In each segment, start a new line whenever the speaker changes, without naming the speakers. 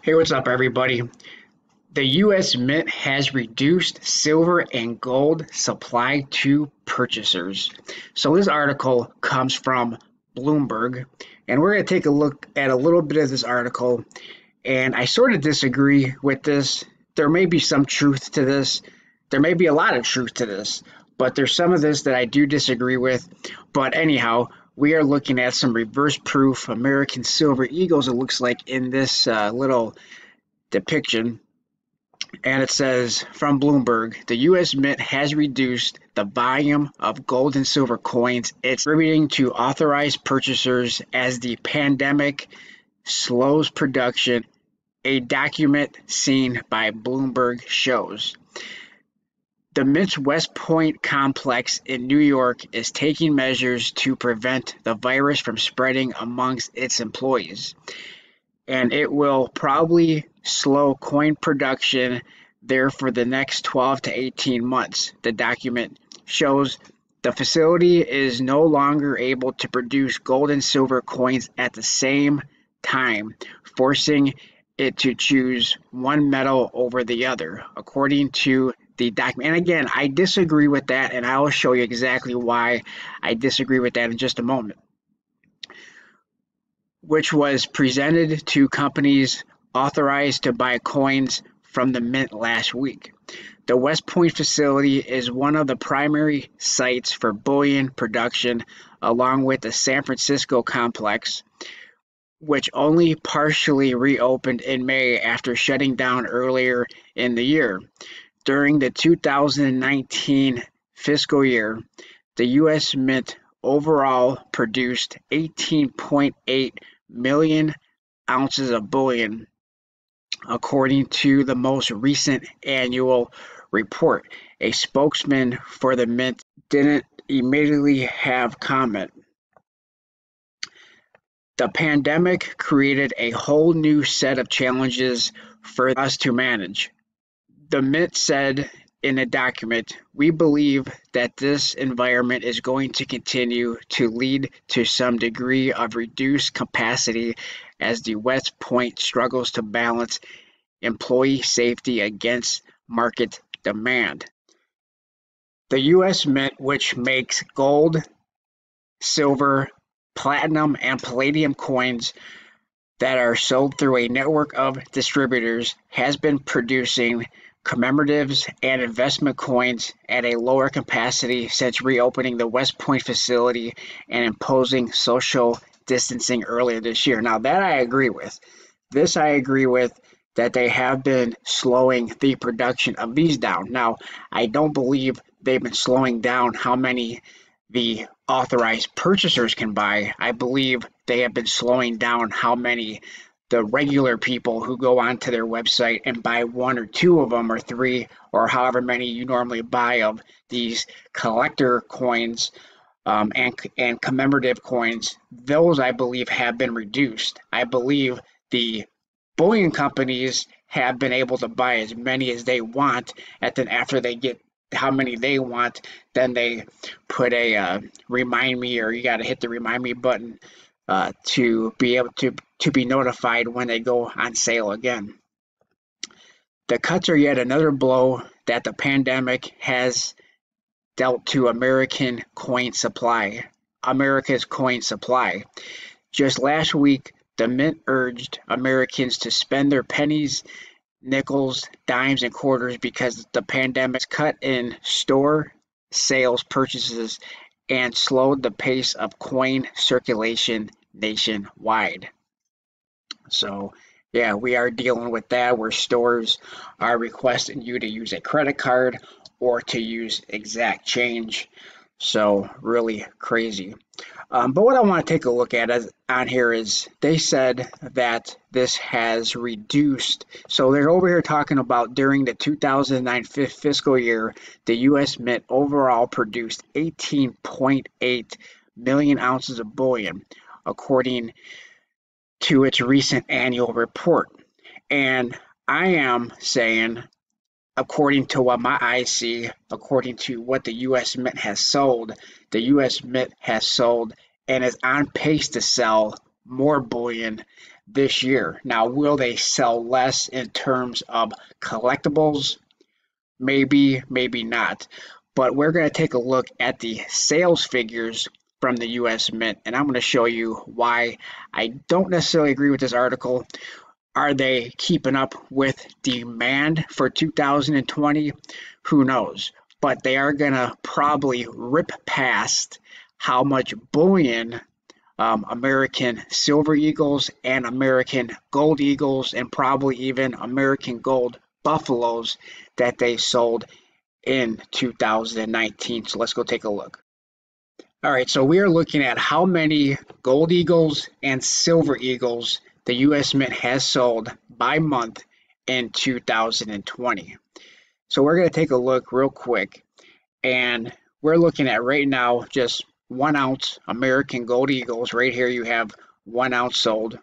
Hey, what's up, everybody? The U.S. Mint has reduced silver and gold supply to purchasers. So, this article comes from Bloomberg, and we're going to take a look at a little bit of this article. And I sort of disagree with this. There may be some truth to this, there may be a lot of truth to this, but there's some of this that I do disagree with. But, anyhow, we are looking at some reverse proof American silver eagles, it looks like, in this little depiction, and it says from Bloomberg, the U.S. Mint has reduced the volume of gold and silver coins it's distributing to authorized purchasers as the pandemic slows production, a document seen by Bloomberg shows. The Mint's West Point complex in New York is taking measures to prevent the virus from spreading amongst its employees, and it will probably slow coin production there for the next 12 to 18 months. The document shows the facility is no longer able to produce gold and silver coins at the same time, forcing it to choose one metal over the other, according to the document. And again, I disagree with that, and I will show you exactly why I disagree with that in just a moment, which was presented to companies authorized to buy coins from the Mint last week. The West Point facility is one of the primary sites for bullion production, along with the San Francisco complex, which only partially reopened in May after shutting down earlier in the year. During the 2019 fiscal year, the U.S. Mint overall produced 18.8 million ounces of bullion, according to the most recent annual report. A spokesman for the Mint didn't immediately have comment. The pandemic created a whole new set of challenges for us to manage. The Mint said in a document, we believe that this environment is going to continue to lead to some degree of reduced capacity as the West Point struggles to balance employee safety against market demand. The U.S. Mint, which makes gold, silver, platinum, and palladium coins that are sold through a network of distributors, has been producing commemoratives and investment coins at a lower capacity since reopening the West Point facility and imposing social distancing earlier this year. Now, that I agree with. This I agree with, that they have been slowing the production of these down. Now, I don't believe they've been slowing down how many the authorized purchasers can buy. I believe they have been slowing down how many the regular people who go onto their website and buy one or two of them or three or however many you normally buy of these collector coins and commemorative coins. Those, I believe, have been reduced. I believe the bullion companies have been able to buy as many as they want, and then after they get how many they want, then they put a remind me, or you got to hit the remind me button to be able to be notified when they go on sale again. The cuts are yet another blow that the pandemic has dealt to America's coin supply. Just last week, the Mint urged Americans to spend their pennies, nickels, dimes, and quarters because the pandemic's cut in store sales purchases and slowed the pace of coin circulation nationwide. So, yeah, we are dealing with that, where stores are requesting you to use a credit card or to use exact change. So, really crazy. But what I want to take a look at on here is they said that this has reduced. So they're over here talking about during the 2009 fiscal year, the U.S. Mint overall produced 18.8 million ounces of bullion, according to its recent annual report. And I am saying, according to what my eyes see, according to what the U.S. Mint has sold, the U.S. Mint has sold and is on pace to sell more bullion this year. Now, will they sell less in terms of collectibles? Maybe, maybe not. But we're going to take a look at the sales figures from the US Mint, and I'm going to show you why I don't necessarily agree with this article. Are they keeping up with demand for 2020? Who knows? But they are going to probably rip past how much bullion American silver eagles and American gold eagles and probably even American gold buffaloes that they sold in 2019. So let's go take a look. All right, so we are looking at how many gold eagles and silver eagles the US Mint has sold by month in 2020. So we're going to take a look real quick, and we're looking at right now just 1 ounce American gold eagles. Right here you have 1 ounce sold,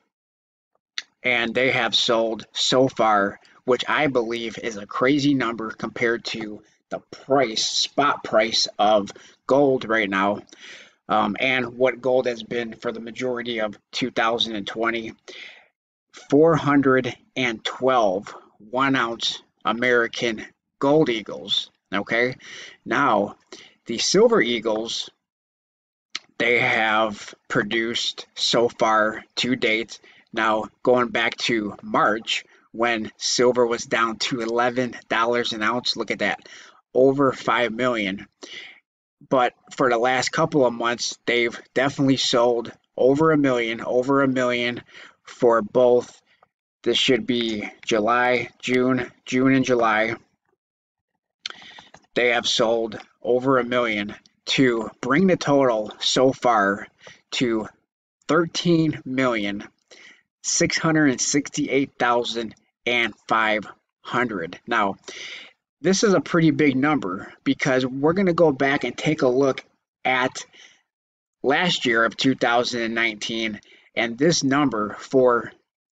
and they have sold so far, which I believe is a crazy number compared to the spot price of gold right now, and what gold has been for the majority of 2020. 412 1 ounce American gold eagles. Okay, now the silver eagles, they have produced so far to date. Now, going back to March when silver was down to $11 an ounce, look at that, over 5 million. But for the last couple of months, they've definitely sold over a million for both. This should be July, June and July. They have sold over a million to bring the total so far to 13,668,500. Now, this is a pretty big number because we're going to go back and take a look at last year of 2019, and this number for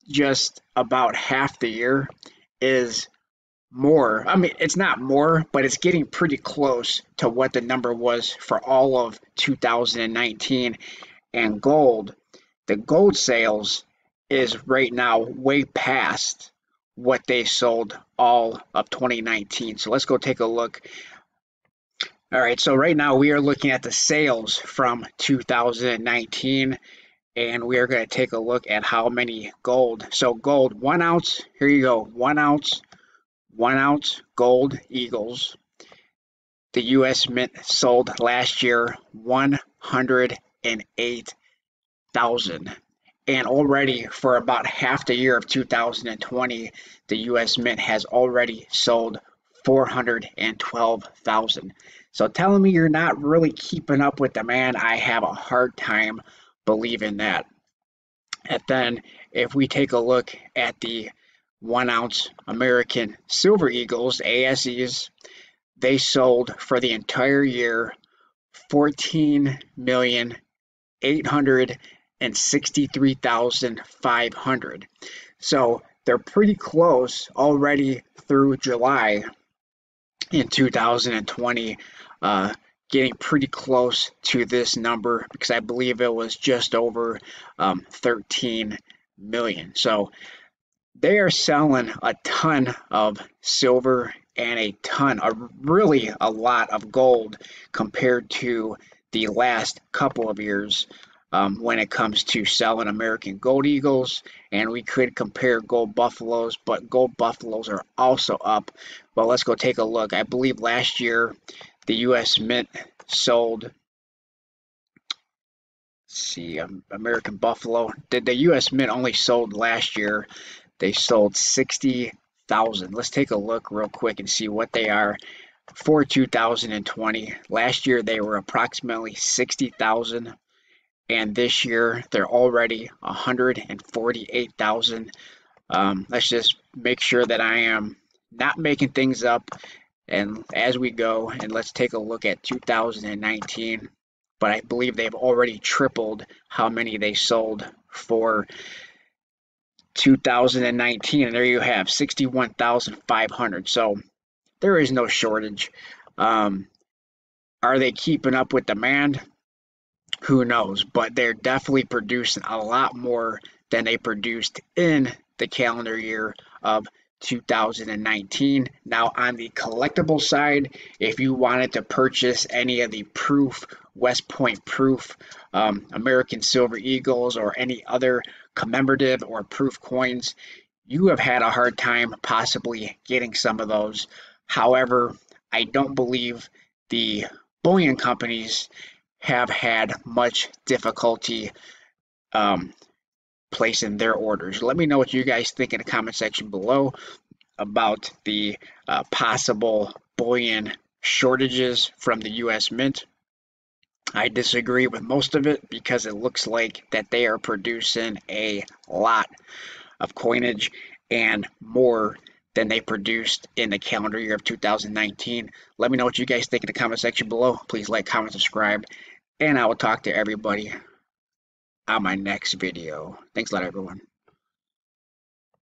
just about half the year is more. I mean, it's not more, but it's getting pretty close to what the number was for all of 2019. And the gold sales is right now way past what they sold all of 2019. So let's go take a look. All right, so right now we are looking at the sales from 2019, and we are going to take a look at how many gold. So gold, 1 ounce, here you go, 1 ounce gold eagles. The US Mint sold last year 108,000. And already for about half the year of 2020, the US Mint has already sold 412,000. So telling me you're not really keeping up with demand, I have a hard time believing that. And then if we take a look at the 1 ounce American Silver Eagles, ASEs, they sold for the entire year 14,863,500. So they're pretty close already through July in 2020, getting pretty close to this number because I believe it was just over 13 million. So they are selling a ton of silver and really a lot of gold compared to the last couple of years when it comes to selling American gold eagles. And we could compare gold buffaloes, but gold buffaloes are also up. Well, let's go take a look. I believe last year the US Mint sold, American buffalo. The US Mint only sold last year, they sold 60,000. Let's take a look real quick and see what they are for 2020. Last year they were approximately 60,000, and this year they're already 148,000. Let's just make sure that I am not making things up and as we go, and let's take a look at 2019. But I believe they've already tripled how many they sold for 2019, and there you have 61,500. So there is no shortage. Are they keeping up with demand? who knows? But they're definitely producing a lot more than they produced in the calendar year of 2019. Now, on the collectible side, if you wanted to purchase any of the Proof, West Point Proof, American Silver Eagles, or any other commemorative or proof coins, you have had a hard time possibly getting some of those. However, I don't believe the bullion companies have had much difficulty um, placing their orders. Let me know what you guys think in the comment section below about the possible bullion shortages from the U.S. Mint. I disagree with most of it because it looks like that they are producing a lot of coinage and more than they produced in the calendar year of 2019. Let me know what you guys think in the comment section below. Please like, comment, subscribe, and I will talk to everybody on my next video. Thanks a lot, everyone.